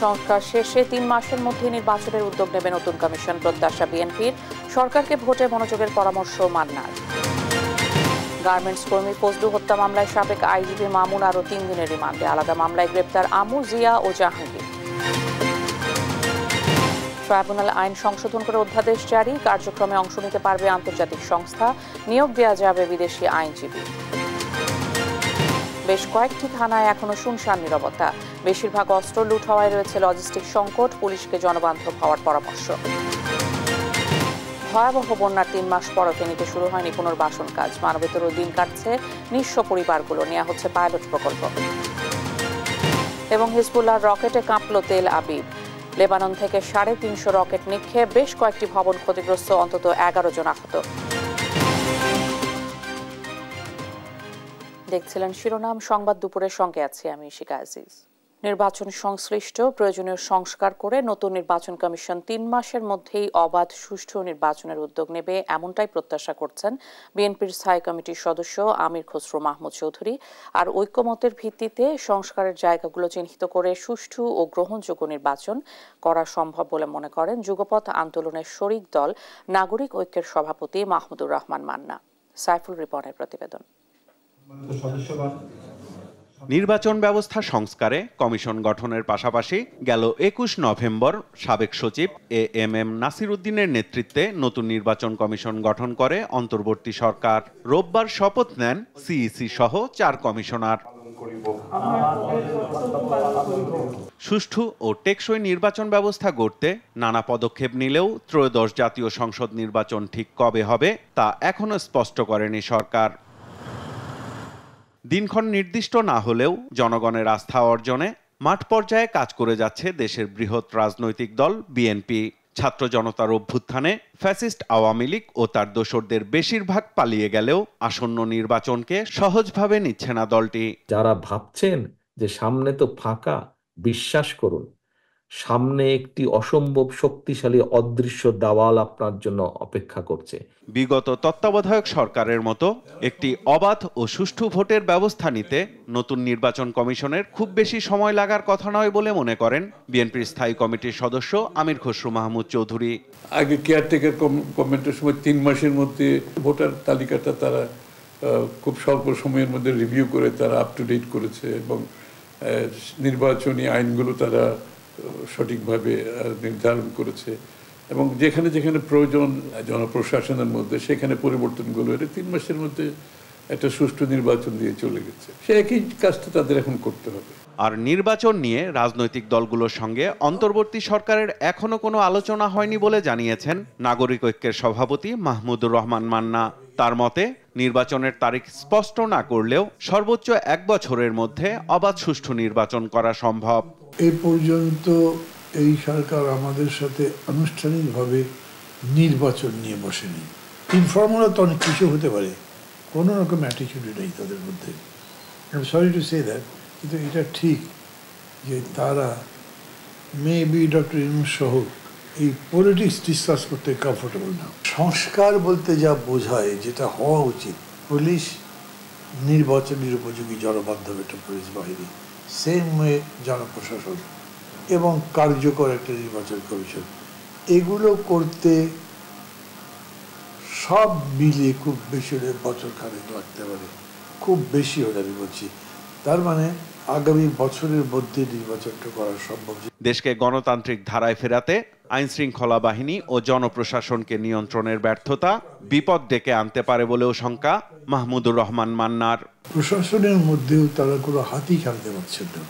সংস্কার শেষে ৩ মাসের মধ্যে নির্বাচনের উদ্যোগ নেবে নতুন কমিশন, প্রত্যাশা বিএনপির। সরকারকে ভোটে মনোযোগের পরামর্শ মান্নার। গার্মেন্টস কর্মী ফজলু হত্যা মামলায় সাবেক আইজিপি মামুন আরও ৩ দিনের রিমান্ডে। আলাদা মামলায় গ্রেপ্তার আমু, জিয়া ও জাহাঙ্গীর। ট্রাইব্যুনাল আইন সংশোধন করে অধ্যাদেশ জারি, কার্যক্রমে অংশ নিতে পারবে আন্তর্জাতিক সংস্থা, নিয়োগ দেওয়া যাবে বিদেশি আইনজীবী। বেশ কয়েকটি থানায় এখনো শুনশান নীরবতা, বেশিরভাগ অস্ত্র লুট হওয়ায় রয়েছে লজিস্টিক সংকট, পুলিশকে জনবান্ধব হওয়ার পরামর্শ। ভয়াবহ বন্যার ৩ মাস পরও ফেনীতে শুরু হয়নি পুনর্বাসন কাজ, মানবেতর দিন কাটছে নিঃস্ব পরিবারগুলো, নেওয়া হচ্ছে পাইলট প্রকল্প। এবং হিজবুল্লাহর রকেটে কাঁপল তেল আবিব, লেবানন থেকে ৩৫০ রকেট নিক্ষেপ, বেশ কয়েকটি ভবন ক্ষতিগ্রস্ত, অন্তত ১১ জন আহত। দেখছিলেন শিরোনাম সংবাদ, দুপুরের সঙ্গে আছি আমি শিকা আজিজ। নির্বাচন সংশ্লিষ্ট প্রয়োজনীয় সংস্কার করে নতুন নির্বাচন কমিশন ৩ মাসের মধ্যেই অবাধ সুষ্ঠু নির্বাচনের উদ্যোগ নেবে, এমনটাই প্রত্যাশা করছেন বিএনপির স্থায়ী কমিটির সদস্য আমির খসরু মাহমুদ চৌধুরী। আর ঐক্যমতের ভিত্তিতে সংস্কারের জায়গাগুলো চিহ্নিত করে সুষ্ঠু ও গ্রহণযোগ্য নির্বাচন করা সম্ভব বলে মনে করেন যুগপৎ আন্দোলনের শরিক দল নাগরিক ঐক্যের সভাপতি মাহমুদুর রহমান মান্না। সাইফুল রিপনের প্রতিবেদন। নির্বাচন ব্যবস্থা সংস্কারে কমিশন গঠনের পাশাপাশি গেল ২১ নভেম্বর সাবেক সচিব এএমএম নাসির উদ্দিনের নেতৃত্বে নতুন নির্বাচন কমিশন গঠন করে অন্তর্বর্তী সরকার। রোববার শপথ নেন সিইসি সহ ৪ কমিশনার। সুষ্ঠু ও টেকসই নির্বাচন ব্যবস্থা গড়তে নানা পদক্ষেপ নিলেও ত্রয়োদশ জাতীয় সংসদ নির্বাচন ঠিক কবে হবে তা এখনো স্পষ্ট করেনি সরকার। দিনক্ষণ নির্দিষ্ট না হলেও জনগণের আস্থা অর্জনে মাঠ পর্যায়ে কাজ করে যাচ্ছে দেশের বৃহৎ রাজনৈতিক দল বিএনপি। ছাত্র জনতার অভ্যুত্থানে ফ্যাসিস্ট আওয়ামী লীগ ও তার দোসরদের বেশিরভাগ পালিয়ে গেলেও আসন্ন নির্বাচনকে সহজভাবে নিচ্ছে না দলটি। যারা ভাবছেন যে সামনে তো ফাঁকা, বিশ্বাস করুন, সামনে একটি অসম্ভব শক্তিশালী অদৃশ্য দাওয়াল আপনার জন্য অপেক্ষা করছে। বিগত তত্ত্বাবধায়ক সরকারের মতো একটি অবাধ ও সুষ্ঠু ভোটের ব্যবস্থা নিতে নতুন নির্বাচন কমিশনের খুব বেশি সময় লাগার কথা নয় বলে মনে করেন বিএনপির স্থায়ী কমিটির সদস্য আমির খসরু মাহমুদ চৌধুরী। আগে কেয়ারটেকার গভর্নমেন্টের সময় ৩ মাসের মধ্যে ভোটার তালিকাটা তারা খুব স্বল্প সময়ের মধ্যে রিভিউ করে তারা আপ টু ডেট করেছে এবং নির্বাচনী আইনগুলো তারা সঠিকভাবে নির্ধারণ করেছে এবং যেখানে যেখানে প্রয়োজন জনপ্রশাসনের মধ্যে সেখানে পরিবর্তনগুলো এর ৩ মাসের মধ্যে একটা সুষ্ঠু নির্বাচন দিয়ে চলে গেছে। সে একই কাজটা তাদের এখন করতে হবে। আর নির্বাচন নিয়ে রাজনৈতিক দলগুলোর সঙ্গে অন্তর্বর্তী সরকারের এখনো কোনো আলোচনা হয়নি বলে জানিয়েছেন নাগরিক ঐক্যের সভাপতি মাহমুদুর রহমান মান্না। তার মতে নির্বাচনের তারিখ স্পষ্ট না করলেও সর্বোচ্চ ১ বছরের মধ্যে অবাধ সুষ্ঠু নির্বাচন করা সম্ভব। এ পর্যন্ত এই সরকার আমাদের সাথে আনুষ্ঠানিকভাবে নির্বাচন নিয়ে বসেনি। ইনফর্মাল তো অনেক কিছু হতে পারে, কোনো রকম অ্যাটিটিউড নেই তাদের মধ্যে। সরি টু সে দ্যাট, কিন্তু এটা ঠিক যে তারা মেবি ডক্টর ইউনূস সহ এই পলিটিক্স ডিসকাস করতে কমফোর্টেবল না। সংস্কার বলতে যা বোঝায়, যেটা হওয়া উচিত, পুলিশ নির্বাচনের উপযোগী জনবান্ধব একটা পুলিশ বাহিনী, সেম ওয়ে জনপ্রশাসন এবং কার্যকর একটা নির্বাচন কমিশন, এগুলো করতে সব মিলিয়ে খুব বেশি হলে বছর খানেক লাগতে পারে, খুব বেশি হলে আমি বলছি। তার মানে আগামী বছরের মধ্যে নির্বাচনটা করা সম্ভব। দেশকে গণতান্ত্রিক ধারায় ফেরাতে আইন শৃঙ্খলা বাহিনী ও জনপ্রশাসনকে নিয়ন্ত্রণের ব্যর্থতা বিপদ ডেকে আনতে পারে বলেও শঙ্কা মাহমুদুর রহমান মান্নার। প্রশাসনের মধ্যেও তারা কোনো হাতই খেলতে পারছেন না,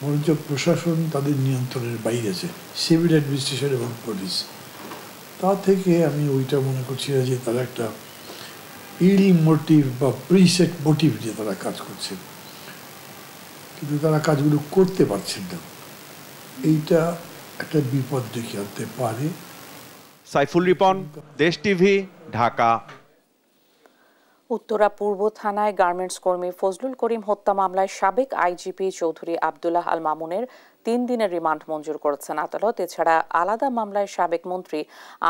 বরঞ্চ প্রশাসন তাদের নিয়ন্ত্রণের বাইরে আছে, সিভিল অ্যাডমিনিস্ট্রেশন এবং পুলিশ। তা থেকে আমি ওইটা মনে করছি না যে তারা একটা ইল মোটিভ বা প্রিসেট মোটিভ নিয়ে তারা কাজ করছেন, কিন্তু তারা কাজগুলো করতে পারছেন না। এইটা একটা বিপদ ডেকে আনতে পারে। সাইফুল রিপন, দেশ টিভি, ঢাকা। উত্তরা পূর্ব থানায় গার্মেন্টস কর্মী ফজলুল করিম হত্যা মামলায় সাবেক আইজিপি চৌধুরী আব্দুল্লাহ আল মামুনের 3 দিনের রিমান্ড মঞ্জুর করেছেন আদালত। এছাড়া আলাদা মামলায় সাবেক মন্ত্রী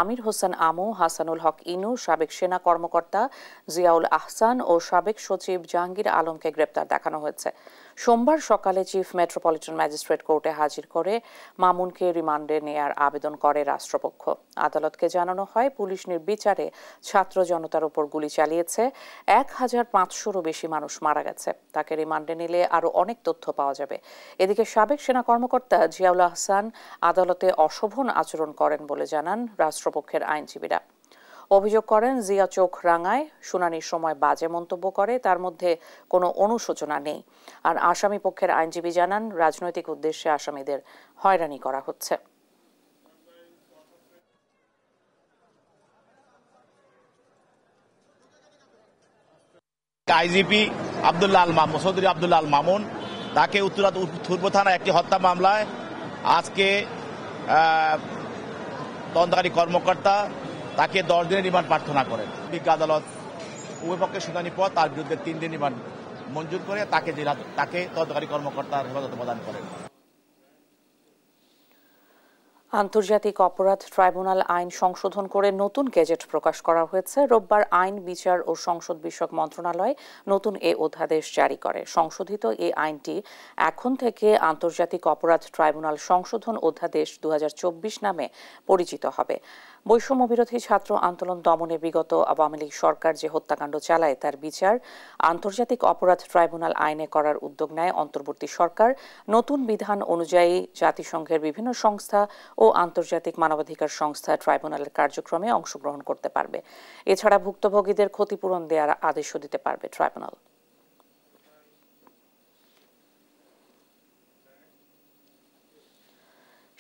আমির হোসেন আমু, হাসানুল হক ইনু, সাবেক সেনা কর্মকর্তা জিয়াউল আহসান ও সাবেক সচিব জাহাঙ্গীর আলমকে গ্রেপ্তার দেখানো হয়েছে। সোমবার সকালে চিফ মেট্রোপলিটন ম্যাজিস্ট্রেট কোর্টে হাজির করে মামুনকে রিমান্ডে নেয়ার আবেদন করে রাষ্ট্রপক্ষ। আদালতকে জানানো হয়, পুলিশ নির্বিচারে ছাত্র জনতার উপর গুলি চালিয়েছে, ১,৫০০রও বেশি মানুষ মারা গেছে। তাকে রিমান্ডে নিলে আরও অনেক তথ্য পাওয়া যাবে। এদিকে সাবেক সেনা কর্মকর্তা জিয়াউল আহসান আদালতে অশোভন আচরণ করেন বলে জানান রাষ্ট্রপক্ষের আইনজীবীরা। অভিযোগ করেন, জিয়া চোখ রাঙায়, শুনানির সময় বাজে মন্তব্য করে, তার মধ্যে কোনো অনুশোচনা নেই। আর আসামি পক্ষের আইনজীবী জানান, রাজনৈতিক উদ্দেশ্যে আসামিদের হয়রানি করা হচ্ছে। আইজিপি চৌধুরী আব্দুল্লাহ আল মামুন তাকে উত্তরা পূর্ব থানা একটি হত্যা মামলায় আজকে তদন্তকারী কর্মকর্তা তাকে 10 দিনের রিমান্ড প্রার্থনা করেন। বিজ্ঞ আদালত উভয় পক্ষের শুনানির পর তার বিরুদ্ধে 3 দিন রিমান্ড মঞ্জুর করে তাকে তদন্তকারী কর্মকর্তার হেফাজতে প্রদান করেন। আন্তর্জাতিক অপরাধ ট্রাইব্যুনাল আইন সংশোধন করে নতুন গেজেট প্রকাশ করা হয়েছে। রোববার আইন, বিচার ও সংসদ বিষয়ক মন্ত্রণালয় নতুন এ অধ্যাদেশ জারি করে। সংশোধিত এই আইনটি এখন থেকে আন্তর্জাতিক অপরাধ ট্রাইব্যুনাল সংশোধন অধ্যাদেশ 2024 নামে পরিচিত হবে। বৈষম্য বিরোধী ছাত্র আন্দোলন দমনে বিগত আওয়ামী লীগ সরকার যে হত্যাকাণ্ড চালায় তার বিচার আন্তর্জাতিক অপরাধ ট্রাইব্যুনাল আইনে করার উদ্যোগ নেয় অন্তর্বর্তী সরকার। নতুন বিধান অনুযায়ী জাতিসংঘের বিভিন্ন সংস্থা ও আন্তর্জাতিক মানবাধিকার সংস্থা ট্রাইব্যুনালের কার্যক্রমে অংশগ্রহণ করতে পারবে। এছাড়া ভুক্তভোগীদের ক্ষতিপূরণ দেওয়ার আদেশও দিতে পারবে ট্রাইব্যুনাল।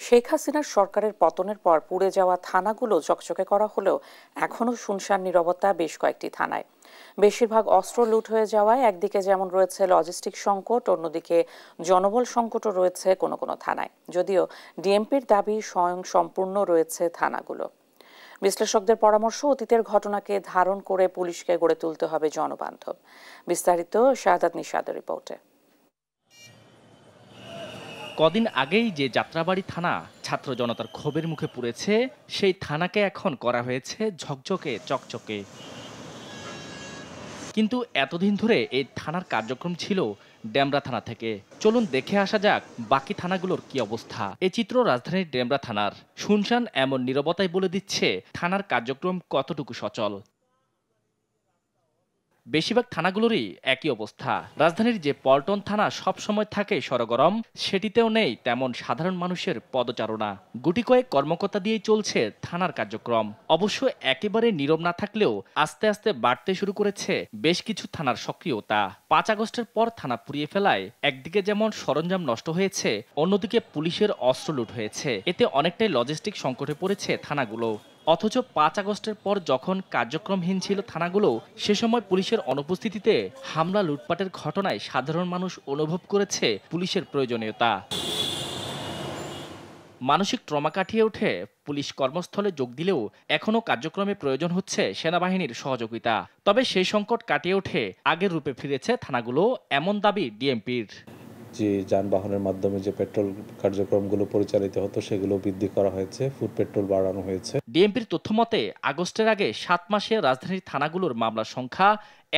শেখ হাসিনার সরকারের পতনের পর পুড়ে যাওয়া থানাগুলো চকচকে করা হলেও এখনও শুনশান নীরবতা বেশ কয়েকটি থানায়। বেশিরভাগ অস্ত্র লুট হয়ে যাওয়ায় একদিকে যেমন রয়েছে লজিস্টিক সংকট, অন্যদিকে জনবল সংকটও রয়েছে কোনো কোনো থানায়। যদিও ডিএমপির দাবি স্বয়ং সম্পূর্ণ রয়েছে থানাগুলো। বিশ্লেষকদের পরামর্শ, অতীতের ঘটনাকে ধারণ করে পুলিশকে গড়ে তুলতে হবে জনবান্ধব। বিস্তারিত শাহাদাত নিশাদের রিপোর্টে। কদিন আগেই যে যাত্রাবাড়ি থানা ছাত্র জনতার ক্ষোভের মুখে পুড়েছে, সেই থানাকে এখন করা হয়েছে ঝকঝকে চকচকে। কিন্তু এতদিন ধরে এই থানার কার্যক্রম ছিল ডেমরা থানা থেকে। চলুন দেখে আসা যাক বাকি থানাগুলোর কি অবস্থা। এই চিত্র রাজধানীর ডেমরা থানার। শুনশান এমন নীরবতাই বলে দিচ্ছে থানার কার্যক্রম কতটুকু সচল। বেশিরভাগ থানাগুলোরই একই অবস্থা। রাজধানীর যে পল্টন থানা সবসময় থাকে সরগরম, সেটিতেও নেই তেমন সাধারণ মানুষের পদচারণা। গুটি কয়েক কর্মকর্তা দিয়েই চলছে থানার কার্যক্রম। অবশ্য একেবারে নীরব না থাকলেও আস্তে আস্তে বাড়তে শুরু করেছে বেশ কিছু থানার সক্রিয়তা। 5 আগস্টের পর থানা পুড়িয়ে ফেলায় একদিকে যেমন সরঞ্জাম নষ্ট হয়েছে, অন্যদিকে পুলিশের অস্ত্র লুট হয়েছে। এতে অনেকটাই লজিস্টিক সংকটে পড়েছে থানাগুলো। অথচ 5 আগস্টের পর যখন কার্যক্রমহীন ছিল থানাগুলো, সে সময় পুলিশের অনুপস্থিতিতে হামলা লুটপাটের ঘটনায় সাধারণ মানুষ অনুভব করেছে পুলিশের প্রয়োজনীয়তা। মানসিক ট্রমা কাটিয়ে উঠে পুলিশ কর্মস্থলে যোগ দিলেও এখনও কার্যক্রমে প্রয়োজন হচ্ছে সেনাবাহিনীর সহযোগিতা। তবে সেই সংকট কাটিয়ে উঠে আগের রূপে ফিরেছে থানাগুলো, এমন দাবি ডিএমপির। যে যানবাহনের মাধ্যমে যে পেট্রোল কার্যক্রমগুলো পরিচালিত হতো সেগুলো বৃদ্ধি করা হয়েছে, ফুড পেট্রোল বাড়ানো হয়েছে। ডিএমপির তথ্য মতে আগস্টের আগে 7 মাসে রাজধানীর থানাগুলোর মামলার সংখ্যা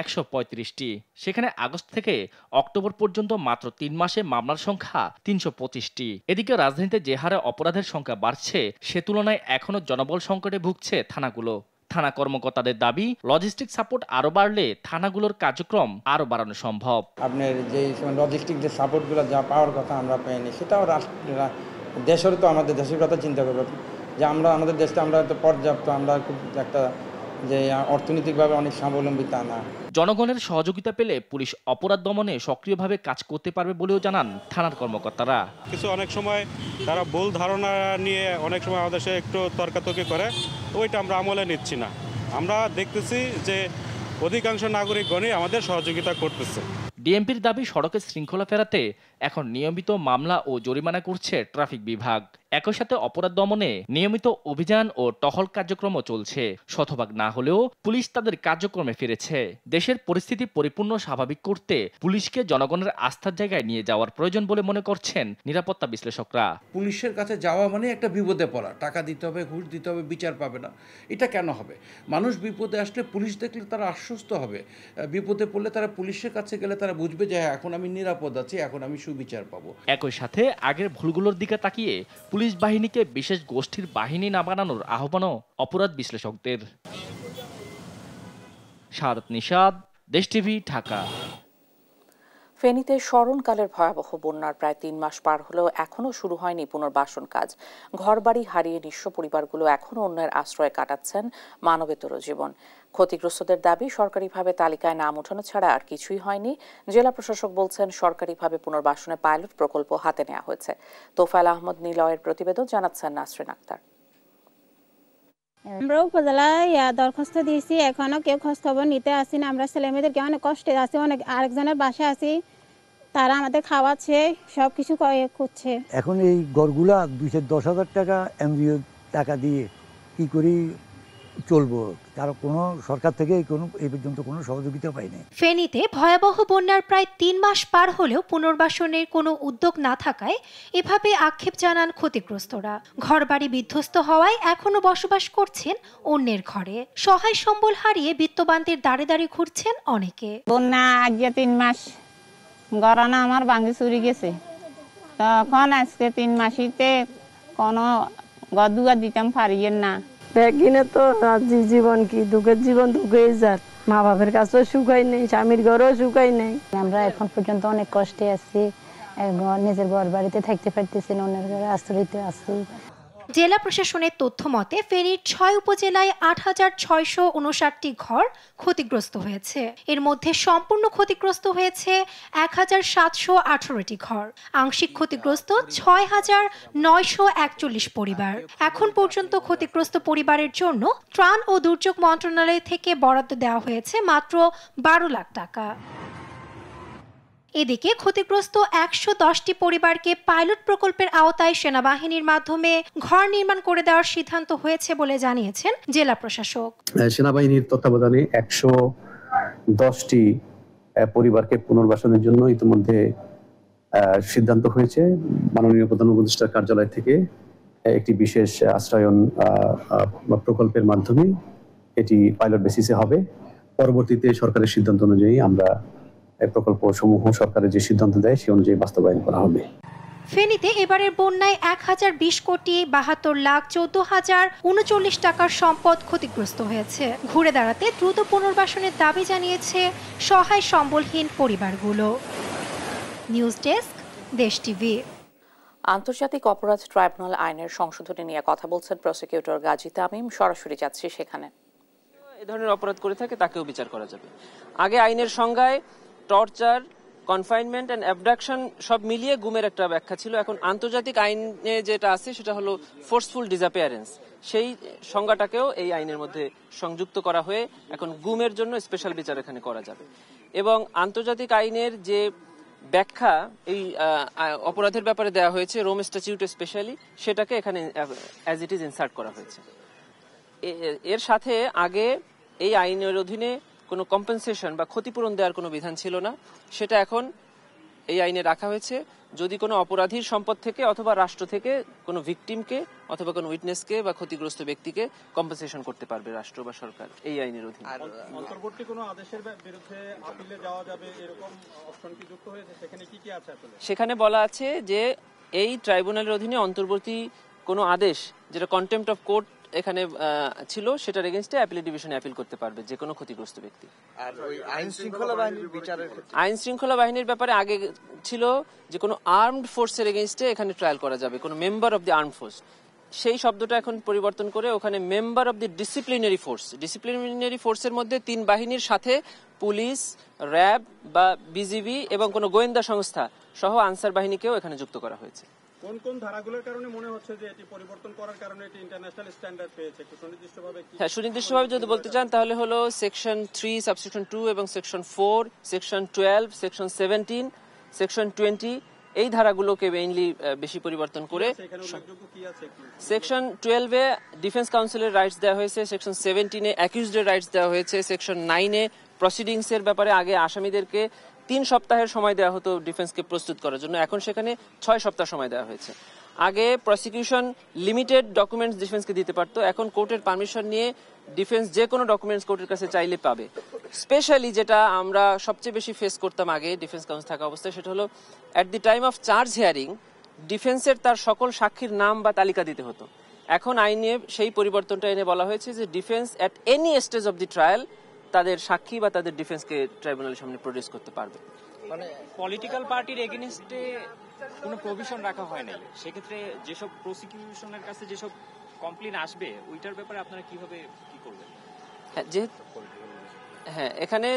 135টি। সেখানে আগস্ট থেকে অক্টোবর পর্যন্ত মাত্র 3 মাসে মামলার সংখ্যা 325টি। এদিকে রাজধানীতে যে হারে অপরাধের সংখ্যা বাড়ছে, সে তুলনায় এখনও জনবল সংকটে ভুগছে থানাগুলো। থানা কর্মকর্তাদের দাবি, লজিস্টিক সাপোর্ট আরো বাড়লে থানাগুলোর কার্যক্রম আরো বাড়ানো সম্ভব। আপনার যে লজিস্টিক যে সাপোর্টগুলো যা পাওয়ার কথা আমরা পাইনি, সেটাও দেশের তো আমাদের দেশের কথা চিন্তা করবো যে আমরা আমাদের দেশটা আমরা তো পর্যাপ্ত, আমরা খুব একটা যে অর্থনৈতিকভাবে অনেক স্বাবলম্বী তা না। জনগণের সহযোগিতা পেলে পুলিশ অপরাধ দমনে সক্রিয়ভাবে কাজ করতে পারবে বলেও জানান থানার কর্মকর্তারা। কিছু অনেক সময় তারা ভুল ধারণা নিয়ে অনেক সময় আমাদের সাথে একটু তর্কাতর্কি করে, ওইটা আমরা আমলে নিচ্ছি না। আমরা দেখতেছি যে অধিকাংশ নাগরিকগণই আমাদের সহযোগিতা করতেছে। ডিএমপির দাবি, সড়কের শৃঙ্খলা ফেরাতে এখন নিয়মিত মামলা ও জরিমানা করছে ট্রাফিক বিভাগ। একই সাথে অপরাধ দমনে নিয়মিত অভিযান ও টহল কার্যক্রমও চলছে। শতভাগ না হলেও পুলিশ তাদের কার্যক্রমে ফিরেছে। দেশের পরিস্থিতি পরিপূর্ণ স্বাভাবিক করতে পুলিশকে জনগণের আস্থার জায়গায় নিয়ে যাওয়ার প্রয়োজন বলে মনে করছেন নিরাপত্তা বিশ্লেষকরা। পুলিশের কাছে যাওয়া মানে একটা বিপদে পড়া, টাকা দিতে হবে, ঘুষ দিতে হবে, বিচার পাবে না। এটা কেন হবে? মানুষ বিপদে আসলে পুলিশ দেখলে তারা আশ্বস্ত হবে, বিপদে পড়লে তারা পুলিশের কাছে গেলে তারা তারা বুঝবে যে হ্যাঁ এখন আমি নিরাপদ আছি, এখন আমি সুবিচার পাবো। একই সাথে আগের ভুলগুলোর দিকে তাকিয়ে পুলিশ বাহিনীকে বিশেষ গোষ্ঠীর বাহিনী না বানানোর আহ্বানও অপরাধ বিশ্লেষকদের। শারদ নিশাদ, দেশ টিভি, ঢাকা। ফেনীতে স্মরণকালের ভয়াবহ বন্যার প্রায় ৩ মাস পার হলেও এখনও শুরু হয়নি পুনর্বাসন কাজ। ঘরবাড়ি হারিয়ে নিঃস্ব পরিবারগুলো এখনও অন্যের আশ্রয়ে কাটাচ্ছেন মানবেতর জীবন। ক্ষতিগ্রস্তদের দাবি সরকারিভাবে তালিকায় নাম ওঠানো ছাড়া আর কিছুই হয়নি। জেলা প্রশাসক বলছেন সরকারিভাবে পুনর্বাসনে পাইলট প্রকল্প হাতে নেওয়া হয়েছে। তোফায়েল আহমদ নিলয়ের প্রতিবেদন, জানাচ্ছেন নাসরিন আক্তার। আমরা উপজেলায় দরখাস্ত দিয়েছি, এখনো কেউ খোঁজ খবর নিতে আসি না। আমরা ছেলেমেয়েদেরকে অনেক কষ্টে আছি, অনেক আরেকজনের বাসায় আছি, তারা আমাদের খাওয়াচ্ছে, সবকিছু করছে। এখন এই ঘরগুলা 210,000 টাকা এমজিও টাকা দিয়ে কি করি চলবো, তার কোনো সরকার থেকে এই পর্যন্ত কোনো সহযোগিতা পাইনি। ফেনীতে ভয়াবহ বন্যার প্রায় 3 মাস পার হলেও পুনর্বাসনের কোনো উদ্যোগ না থাকায় এভাবে আক্ষেপ জানান ক্ষতিগ্রস্তরা। ঘরবাড়ি বিধ্বস্ত হওয়ায় এখনো বসবাস করছেন অন্যের ঘরে। সহায় সম্বল হারিয়ে বিত্তবানদের দাঁড়ে দাঁড়ে ঘুরছেন অনেকে। বন্যা আগে 3 মাস গড়ানা আমার ভাঙি চুরি গেছে, তখন আজকে 3 মাসিতে কোনো গদুয়া দিতাম পারিয়েন না। বেগিনে তো জীবন কি দুঃখের জীবন দুঃখেই যার, মা বাবার কাছেও সুখাই নেই, স্বামীর ঘরেও সুখাই নেই। আমরা এখন পর্যন্ত অনেক কষ্টে আছি, নিজের ঘর বাড়িতে থাকতে পারতেছি না, অন্যের ঘরে আশ্রয়িত আছি। জেলা প্রশাসনের তথ্য মতে ফেনীর 6 উপজেলায় 8,659টি ঘর ক্ষতিগ্রস্ত হয়েছে। এর মধ্যে সম্পূর্ণ ক্ষতিগ্রস্ত হয়েছে 1,718টি ঘর। আংশিক ক্ষতিগ্রস্ত 6,941 পরিবার। এখন পর্যন্ত ক্ষতিগ্রস্ত পরিবারের জন্য ত্রাণ ও দুর্যোগ মন্ত্রণালয় থেকে বরাদ্দ দেওয়া হয়েছে মাত্র 12 লাখ টাকা। এদিকে ক্ষতিগ্রস্ত 110টি পরিবারকে পাইলট প্রকল্পের আওতায় সেনাবাহিনীর মাধ্যমে ঘর নির্মাণ করে দেওয়ার সিদ্ধান্ত হয়েছে বলে জানিয়েছেন জেলা প্রশাসক। সেনাবাহিনীর তত্ত্বাবধানে 110টি পরিবারকে পুনর্বাসনের জন্য ইতিমধ্যে সিদ্ধান্ত হয়েছে। মাননীয় প্রধান উপদেষ্টার কার্যালয় থেকে একটি বিশেষ আশ্রয়ন প্রকল্পের মাধ্যমে এটি পাইলট বেসিসে হবে। পরবর্তীতে সরকারের সিদ্ধান্ত অনুযায়ী আমরা প্রকল্প সমূহ সরকারের যে সিদ্ধান্ত দেয় সে অনুযায়ী বাস্তবায়ন করা হবে। ফেনীতে এবারের বন্যায় 1,020,72,14,039 টাকার সম্পদ ক্ষতিগ্রস্ত হয়েছে। ঘুরে দাঁড়াতে দ্রুত পুনর্বাসনের দাবি জানিয়েছে সহায় সম্বলহীন পরিবারগুলো। নিউজ ডেস্ক, দেশ টিভি। আন্তর্জাতিক অপরাধ ট্রাইব্যুনাল আইনের সংশোধনী নিয়ে কথা বলছেন প্রসিকিউটর গাজী তামিম। সরাসরি যাচ্ছি সেখানে। এই ধরনের অপরাধ করে থাকে তাকেও বিচার করা যাবে। আগে আইনের সংজ্ঞায় টর্চার, কনফাইনমেন্ট এন্ড অ্যাবডাকশন সব মিলিয়ে গুমের একটা ব্যাখ্যা ছিল। এখন আন্তর্জাতিক আইনে যেটা আছে সেটা হলো ফোর্সফুল ডিসঅ্যাপিয়ারেন্স, সেই সংজ্ঞাটাকেও এই আইনের মধ্যে সংযুক্ত করা হয়ে এখন গুমের জন্য স্পেশাল বিচার এখানে করা যাবে। এবং আন্তর্জাতিক আইনের যে ব্যাখ্যা এই অপরাধের ব্যাপারে দেওয়া হয়েছে রোম স্ট্যাটিউটে স্পেশালি, সেটাকে এখানে অ্যাজ ইট ইজ ইনসার্ট করা হয়েছে। এর সাথে আগে এই আইনের অধীনে কোনো কম্পেনসেশন বা ক্ষতিপূরণ দেওয়ার কোনো বিধান ছিল না, সেটা এখন এই আইনে রাখা হয়েছে। যদি কোনো অপরাধীর সম্পদ থেকে অথবা রাষ্ট্র থেকে কোনো ভিকটিমকে অথবা কোনো উইটনেসকে বা ক্ষতিগ্রস্ত ব্যক্তিকে কম্পেনসেশন করতে পারবে রাষ্ট্র বা সরকার এই আইনের অধীনে। অন্তর্বর্তী কোনো আদেশের বিরুদ্ধে আপিলে যাওয়া যাবে এরকম অপশন কি যুক্ত হয়েছে? সেখানে কি কি আছে আসলে? সেখানে বলা আছে যে এই ট্রাইব্যুনালের অধীনে অন্তর্বর্তী কোনো আদেশ যেটা কন্টেম্পট অফ কোর্ট এখানে ছিল সেটার এগেইনস্টে অ্যাপিলেট ডিভিশনে অ্যাপিল করতে পারবে যে কোনো ক্ষতিগ্রস্ত ব্যক্তি। আর ওই আইন শৃঙ্খলা বাহিনীর বিচারের ক্ষেত্রে আইন শৃঙ্খলা বাহিনীর ব্যাপারে আগে ছিল যে কোনো আর্মড ফোর্সের এগেইনস্টে এখানে ট্রায়াল করা যাবে, কোনো member of the armed force. সেই শব্দটা এখন পরিবর্তন করে ওখানে member of the disciplinary force. Disciplinary ফোর্সের মধ্যে 3 বাহিনীর সাথে পুলিশ, র্যাব বা বিজিবি এবং কোনো গোয়েন্দা সংস্থা সহ আনসার বাহিনীকেও এখানে যুক্ত করা হয়েছে। কোন কোন ধারাগুলোর কারণে মনে হচ্ছে যে এটি পরিবর্তন করার কারণে এটি ইন্টারন্যাশনাল স্ট্যান্ডার্ড পেয়েছে একটু সুনির্দিষ্টভাবে? হ্যাঁ, সুনির্দিষ্টভাবে যদি বলতে চান তাহলে হলো সেকশন 3 সাবসেকশন 2 এবং সেকশন 4, সেকশন 12, সেকশন 17, সেকশন 20 এই ধারাগুলোকে মেইনলি বেশি পরিবর্তন করে। সেকশন 12 এ ডিফেন্স কাউন্সিলের রাইটস দেওয়া হয়েছে, সেকশন 17 এ অ্যাকিউজডের রাইটস দেওয়া হয়েছে, সেকশন 9 এ প্রসিডিংস এর ব্যাপারে আগে আসামিদেরকে 3 সপ্তাহের সময় দেওয়া হতো ডিফেন্সকে প্রস্তুত করার জন্য, এখন সেখানে 6 সপ্তাহ সময় দেওয়া হয়েছে। আগে প্রসিকিউশন লিমিটেড ডকুমেন্টস ডিফেন্সকে দিতে পারতো, এখন কোর্টের পারমিশন নিয়ে ডিফেন্স যে কোনো ডকুমেন্টস কোর্টের কাছে চাইলে পাবে। স্পেশালি যেটা আমরা সবচেয়ে বেশি ফেস করতাম আগে ডিফেন্স কাউন্সিল থাকা অবস্থায়, সেটা হলো at the time of charge hearing ডিফেন্সের তার সকল সাক্ষীর নাম বা তালিকা দিতে হতো। এখন আইনে সেই পরিবর্তনটা এনে বলা হয়েছে যে defence at any stage of the trial তাদের সাক্ষী বা তাদের ডিফেন্সকে ট্রাইব্যুনালের সামনে প্রডিউস করতে পারবে। মানে পলিটিক্যাল পার্টির এগেইনস্টে কোনো প্রভিশন রাখা হয় নাই, সেক্ষেত্রে যেসব প্রসিকিউশনের কাছে যেসব কমপ্লেইন আসবে ওইটার ব্যাপারে আপনারা কিভাবে কি করবেন? হ্যাঁ, এখানে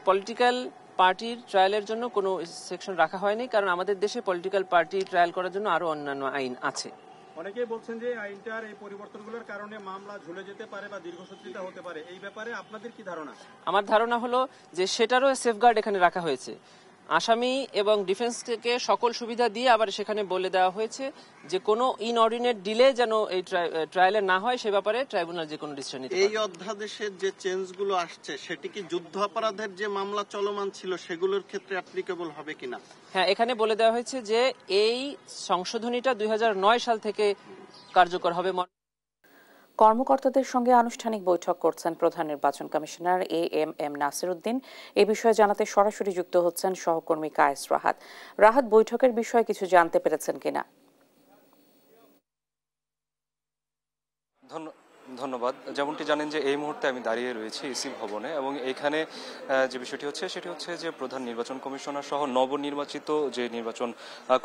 পলিটিক্যাল পার্টির ট্রায়ালের জন্য কোনো সেকশন রাখা হয়নি, কারণ আমাদের দেশে পলিটিক্যাল পার্টি ট্রায়াল করার জন্য আরো অন্যান্য আইন আছে। অনেকেই বলছেন যে আইনটার এই পরিবর্তনগুলোর কারণে মামলা ঝুলে যেতে পারে বা দীর্ঘসূত্রিতা হতে পারে, এই ব্যাপারে আপনাদের কি ধারণা? আমার ধারণা হলো যে সেটারও সেফগার্ড এখানে রাখা হয়েছে। আসামি এবং ডিফেন্সকে সকল সুবিধা দিয়ে আবার সেখানে বলে দেওয়া হয়েছে যে কোনো ইনঅর্ডিনেট ডিলে যেন এই ট্রায়ালে না হয়, সে ব্যাপারে ট্রাইব্যুনাল যে কোনো ডিসিশন নিতে পারে। এই অধ্যাদেশের যে চেঞ্জগুলো আসছে সেটি কি যুদ্ধ অপরাধের যে মামলা চলমান ছিল সেগুলোর ক্ষেত্রে অ্যাপ্লিকেবল হবে কিনা? হ্যাঁ, এখানে বলে দেওয়া হয়েছে যে এই সংশোধনীটা 2009 সাল থেকে কার্যকর হবে। কর্মকর্তাদের সঙ্গে আনুষ্ঠানিক বৈঠক করছেন প্রধান নির্বাচন কমিশনার এএমএম নাসির উদ্দিন। এ বিষয়ে জানাতে সরাসরি যুক্ত হচ্ছেন সহকর্মী কায়েস রাহাত। রাহাত, বৈঠকের বিষয়ে কিছু জানতে পেরেছেন কিনা? ধন্যবাদ। যেমনটি জানেন যে এই মুহূর্তে আমি দাঁড়িয়ে রয়েছি ইসি ভবনে, এবং এখানে যে বিষয়টি হচ্ছে সেটি হচ্ছে যে প্রধান নির্বাচন কমিশনার সহ নবনির্বাচিত যে নির্বাচন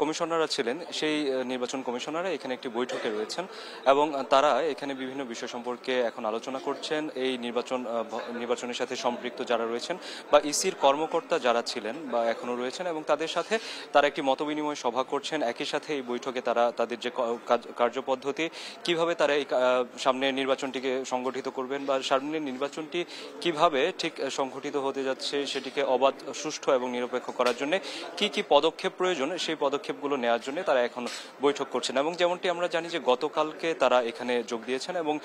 কমিশনাররা ছিলেন সেই নির্বাচন কমিশনাররা এখানে একটি বৈঠকে রয়েছেন এবং তারা এখানে বিভিন্ন বিষয় সম্পর্কে এখন আলোচনা করছেন। এই নির্বাচনের সাথে সম্পৃক্ত যারা রয়েছেন বা ইসির কর্মকর্তা যারা ছিলেন বা এখনো রয়েছেন, এবং তাদের সাথে তারা একটি মতবিনিময় সভা করছেন। একই সাথে এই বৈঠকে তারা তাদের যে কার্যপদ্ধতি কিভাবে তারা এই সামনে নির্বাচনটিকে সংগঠিত করবেন বা সামনের নির্বাচনটি কিভাবে ঠিক সংগঠিত হতে যাচ্ছে সেটিকে অবাধ, সুষ্ঠু এবং নিরপেক্ষ করার জন্য কি কি পদক্ষেপ প্রয়োজন সেই পদক্ষেপগুলো নেওয়ার জন্য তারা এখন বৈঠক করছেন। এবং যেমনটি আমরা জানি যে গতকালকে তারা এখানে যোগ দিয়েছেন এবং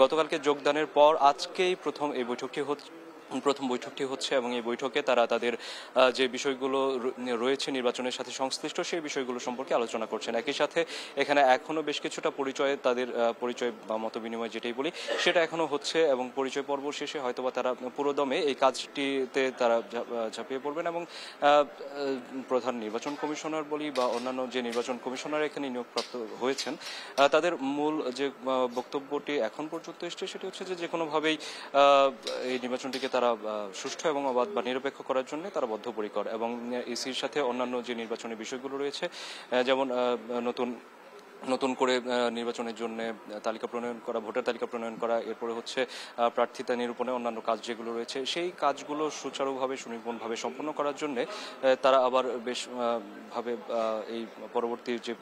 গতকালকে যোগদানের পর আজকেই প্রথম বৈঠকটি হচ্ছে এবং এই বৈঠকে তারা তাদের যে বিষয়গুলো রয়েছে নির্বাচনের সাথে সংশ্লিষ্ট সেই বিষয়গুলো সম্পর্কে আলোচনা করছেন। একই সাথে এখানে এখনো বেশ কিছুটা তাদের পরিচয় বা মত বিনিময় যেটাই বলি সেটা এখনো হচ্ছে, এবং পরিচয় পর্ব শেষে হয়তোবা তারা পুরোদমে এই কাজটিতে তারা ঝাঁপিয়ে পড়বেন এবং প্রধান নির্বাচন কমিশনার বলি বা অন্যান্য যে নির্বাচন কমিশনার এখানে নিয়োগপ্রাপ্ত হয়েছেন তাদের মূল যে বক্তব্যটি এখন পর্যন্ত এসছে সেটি হচ্ছে যে কোনোভাবেই এই নির্বাচনটিকে তারা সুষ্ঠু এবং অবাধ বা নিরপেক্ষ করার জন্য তারা বদ্ধপরিকর, এবং ইসির সাথে অন্যান্য যে নির্বাচনী বিষয়গুলো রয়েছে যেমন নতুন করে নির্বাচনের জন্য তালিকা প্রণয়ন করা, ভোটার তালিকা প্রণয়ন করা, এরপরে হচ্ছে প্রার্থিতা নিরূপণে অন্যান্য কাজ যেগুলো রয়েছে সেই কাজগুলো সুচারুভাবে সুনিপুণভাবে সম্পন্ন করার জন্য তারা আবার বেশ ভাবে এই পরবর্তী যে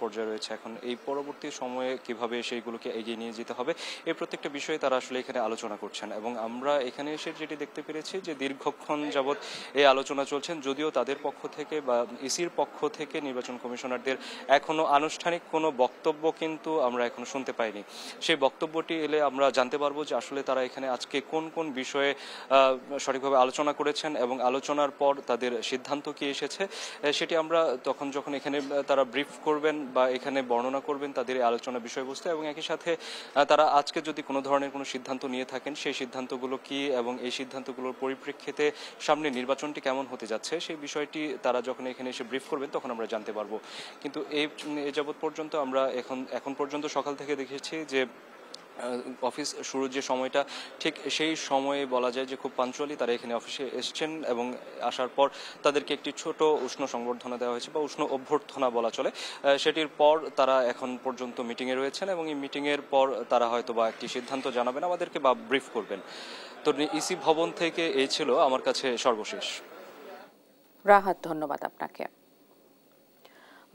পর্যায়ে রয়েছে এখন এই পরবর্তী সময়ে কিভাবে সেইগুলোকে এগিয়ে নিয়ে যেতে হবে এই প্রত্যেকটা বিষয়ে তারা আসলে এখানে আলোচনা করছেন। এবং আমরা এখানে এসে যেটি দেখতে পেরেছি যে দীর্ঘক্ষণ যাবৎ এই আলোচনা চলছেন, যদিও তাদের পক্ষ থেকে বা ইসির পক্ষ থেকে নির্বাচন কমিশনারদের এখনো আনুষ্ঠানিক কোনো বক্তব্য কিন্তু আমরা এখনো শুনতে পাইনি। সেই বক্তব্যটি এলে আমরা জানতে পারবো যে আসলে তারা এখানে আজকে কোন কোন বিষয়ে সঠিকভাবে আলোচনা করেছেন এবং আলোচনার পর তাদের সিদ্ধান্ত কি এসেছে সেটি আমরা যখন এখানে তারা ব্রিফ করবেন বা এখানে বর্ণনা করবেন তাদের এই আলোচনা বিষয়বস্তু, এবং একই সাথে তারা আজকে যদি কোনো ধরনের কোনো সিদ্ধান্ত নিয়ে থাকেন সেই সিদ্ধান্তগুলো কি এবং এই সিদ্ধান্তগুলোর পরিপ্রেক্ষিতে সামনে নির্বাচনটি কেমন হতে যাচ্ছে সেই বিষয়টি তারা যখন এখানে এসে ব্রিফ করবেন তখন আমরা জানতে পারবো। কিন্তু এই যাবৎ পর্যন্ত আমরা এখন পর্যন্ত সকাল থেকে দেখেছি যে অফিস শুরুর যে সময়টা ঠিক সেই সময়ে বলা যায় যে খুব পাঞ্চুয়ালি তারা এখানে অফিসে এসছেন এবং আসার পর তাদেরকে একটি ছোট উষ্ণ সংবর্ধনা দেওয়া হয়েছে বা উষ্ণ অভ্যর্থনা বলা চলে। সেটির পর তারা এখন পর্যন্ত মিটিংয়ে রয়েছেন এবং এই মিটিংয়ের পর তারা হয়তো বা একটি সিদ্ধান্ত জানাবেন আমাদেরকে বা ব্রিফ করবেন। তো ইসি ভবন থেকে এই ছিল আমার কাছে সর্বশেষ। রাহাত, ধন্যবাদ আপনাকে।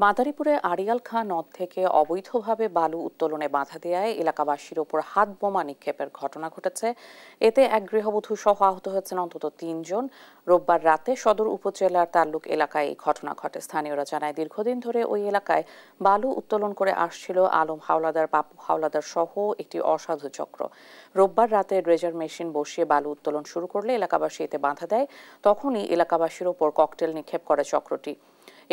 মাদারীপুরে আড়িয়াল খাঁ নদ থেকে অবৈধভাবে বালু উত্তোলনে বাধা দেওয়ায় এলাকাবাসীর ওপর হাত বোমা নিক্ষেপের ঘটনা ঘটেছে। এতে এক গৃহবধূ সহ আহত হয়েছেন অন্তত 3 জন। রোববার রাতে সদর উপজেলার তাল্লুক এলাকায় এই ঘটনা ঘটে। স্থানীয়রা জানায় দীর্ঘদিন ধরে ওই এলাকায় বালু উত্তোলন করে আসছিল আলম হাওলাদার, পাপু হাওলাদার সহ একটি অসাধু চক্র। রোববার রাতে ড্রেজার মেশিন বসিয়ে বালু উত্তোলন শুরু করলে এলাকাবাসী এতে বাধা দেয়। তখনই এলাকাবাসীর ওপর ককটেল নিক্ষেপ করে চক্রটি।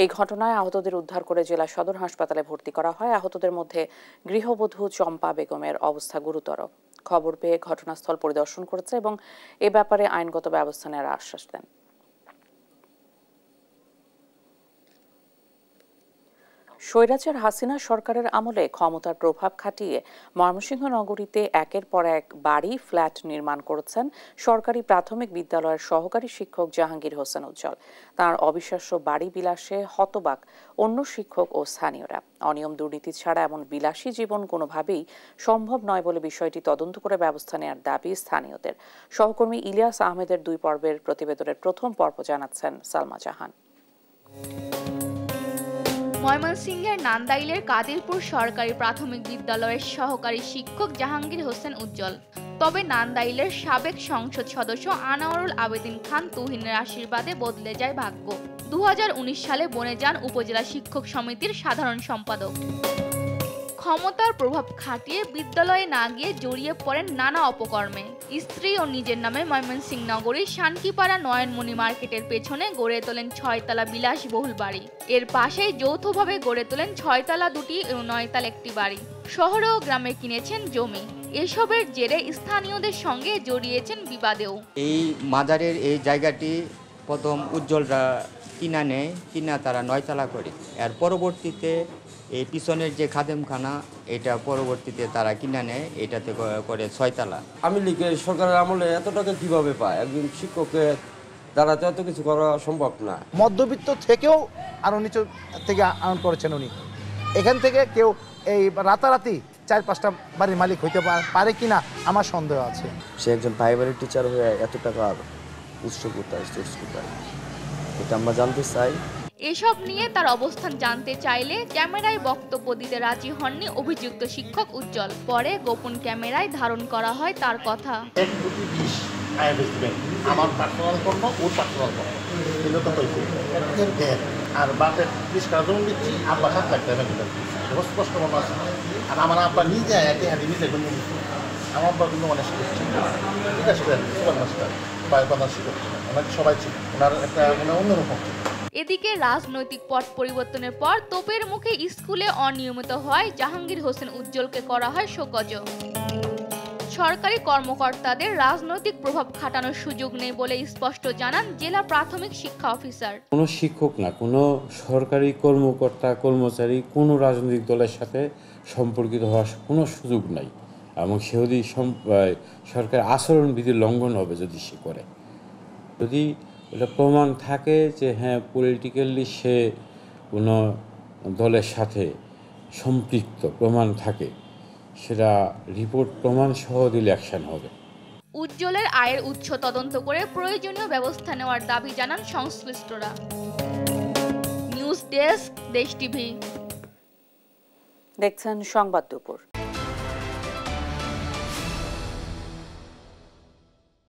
এই ঘটনায় আহতদের উদ্ধার করে জেলা সদর হাসপাতালে ভর্তি করা হয়। আহতদের মধ্যে গৃহবধূ চম্পা বেগমের অবস্থা গুরুতর। খবর পেয়ে ঘটনাস্থল পরিদর্শন করেছে এবং এ ব্যাপারে আইনগত ব্যবস্থা নেওয়ার আশ্বাস দেন। স্বৈরাচার হাসিনা সরকারের আমলে ক্ষমতার প্রভাব খাটিয়ে ময়মনসিংহ নগরীতে একের পর এক বাড়ি ফ্ল্যাট নির্মাণ করেছেন সরকারি প্রাথমিক বিদ্যালয়ের সহকারী শিক্ষক জাহাঙ্গীর হোসেন উজ্জ্বল। তার অবিশ্বাস্য বাড়ি বিলাসে হতবাক অন্য শিক্ষক ও স্থানীয়রা। অনিয়ম দুর্নীতি ছাড়া এমন বিলাসী জীবন কোনোভাবেই সম্ভব নয় বলে বিষয়টি তদন্ত করে ব্যবস্থা নেওয়ার দাবি স্থানীয়দের। সহকর্মী ইলিয়াস আহমেদের 2 পর্বের প্রতিবেদনের প্রথম পর্ব জানাচ্ছেন সালমা জাহান। ময়মনসিংহের নান্দাইলের কাদিরপুর সরকারি প্রাথমিক বিদ্যালয়ের সহকারী শিক্ষক জাহাঙ্গীর হোসেন উজ্জ্বল। তবে নান্দাইলের সাবেক সংসদ সদস্য আনোয়ারুল আবেদিন খান তুহিনের আশীর্বাদে বদলে যায় ভাগ্য। 2019 সালে বনে যান উপজেলা শিক্ষক সমিতির সাধারণ সম্পাদক। ক্ষমতার প্রভাব খাটিয়ে বিদ্যালয়ে না গিয়ে জড়িয়ে পড়েন নানা অপকর্মে। স্ত্রী ও নিজের নামে ময়মনসিংহ নগরীর শানকিপাড়া নয়নমণি মার্কেটের পেছনে গড়ে তোলেন 6তলা বিলাসবহুল বাড়ি। এর পাশেই যৌথভাবে গড়ে তোলেন 6তলা 2টি ও 9তলা 1টি বাড়ি। শহরে ও গ্রামে কিনেছেন জমি। এসবের জেরে স্থানীয়দের সঙ্গে জড়িয়েছেন বিবাদেও। এই মাজারের এই জায়গাটি প্রথম উজ্জ্বলরা কিনা নেয়, কিনা তারা 9তলা করে। এর পরবর্তীতে এই পিছনের যে খাদেমখানা এটা পরবর্তীতে তারা কিনা নেয়, এটাতে করে 6তলা। আমি লীগের সরকারের আমলে এত টাকা কিভাবে পায়? একজন শিক্ষকের দ্বারা তো এত কিছু করা সম্ভব না। মধ্যবিত্ত থেকেও আরও নিচু থেকে আর্ন করেছেন উনি। এখান থেকে কেউ এই রাতারাতি 4-5টা বাড়ির মালিক হইতে পারে কিনা আমার সন্দেহ আছে। সে একজন প্রাইমারি টিচার হয়ে এত টাকা উৎস কোথায়, সোর্স কোথায়, এটা আমরা জানতে চাই। এসব নিয়ে তার অবস্থান জানতে চাইলে ক্যামেরায় বক্তব্য দিতে রাজি হননি অভিযুক্ত শিক্ষক উজ্জ্বল। পরে গোপন ক্যামেরায় ধারণ করা হয় তার কথা। আমার পার্সোনাল কর্ম, ওর পার্সোনাল কর্ম, আর বাপের 30 টাকা জমি দিচ্ছি, আব্বা 7 লাখ টাকা স্পষ্ট মনে আছে। আর আমার আব্বা নিজে নিজে কোনো আমার আব্বা কিন্তু অনেক শিক্ষক ছিল, ঠিক আছে, সুপার মাস্টার প্রধান শিক্ষক ছিলেন, ওনাকে সবাই ছিল, ওনার একটা অন্যরকম। এদিকে রাজনৈতিক পট পরিবর্তনের পর তোপের মুখে স্কুলে অনিয়মিত হয় জাহাঙ্গীর হোসেন উজ্জ্বলকে করা হয় শোকজ। সরকারি কর্মকর্তাদের রাজনৈতিক প্রভাব খাটানোর সুযোগ নেই বলে স্পষ্ট জানান জেলা প্রাথমিক শিক্ষা অফিসার। কোনো শিক্ষক না, কোনো সরকারি কর্মকর্তা কর্মচারী কোনো রাজনৈতিক দলের সাথে সম্পর্কিত হওয়ার কোনো সুযোগ নাই। এবং সে যদি সরকার আচরণবিধির লঙ্ঘন হবে যদি সে করে, যদি এটা প্রমাণ থাকে যে হ্যাঁ পলিটিক্যালি সে কোনো দলের সাথে সম্পৃক্ত প্রমাণ থাকে, সেটা রিপোর্ট প্রমাণ সহ দিলে অ্যাকশন হবে। উজ্জ্বলের আয়ের উৎস তদন্ত করে প্রয়োজনীয় ব্যবস্থা নেওয়ার দাবি জানান সংশ্লিষ্টরা। নিউজ ডেস্ক, দেশ টিভি। দেখছেন সংবাদ দুপুর।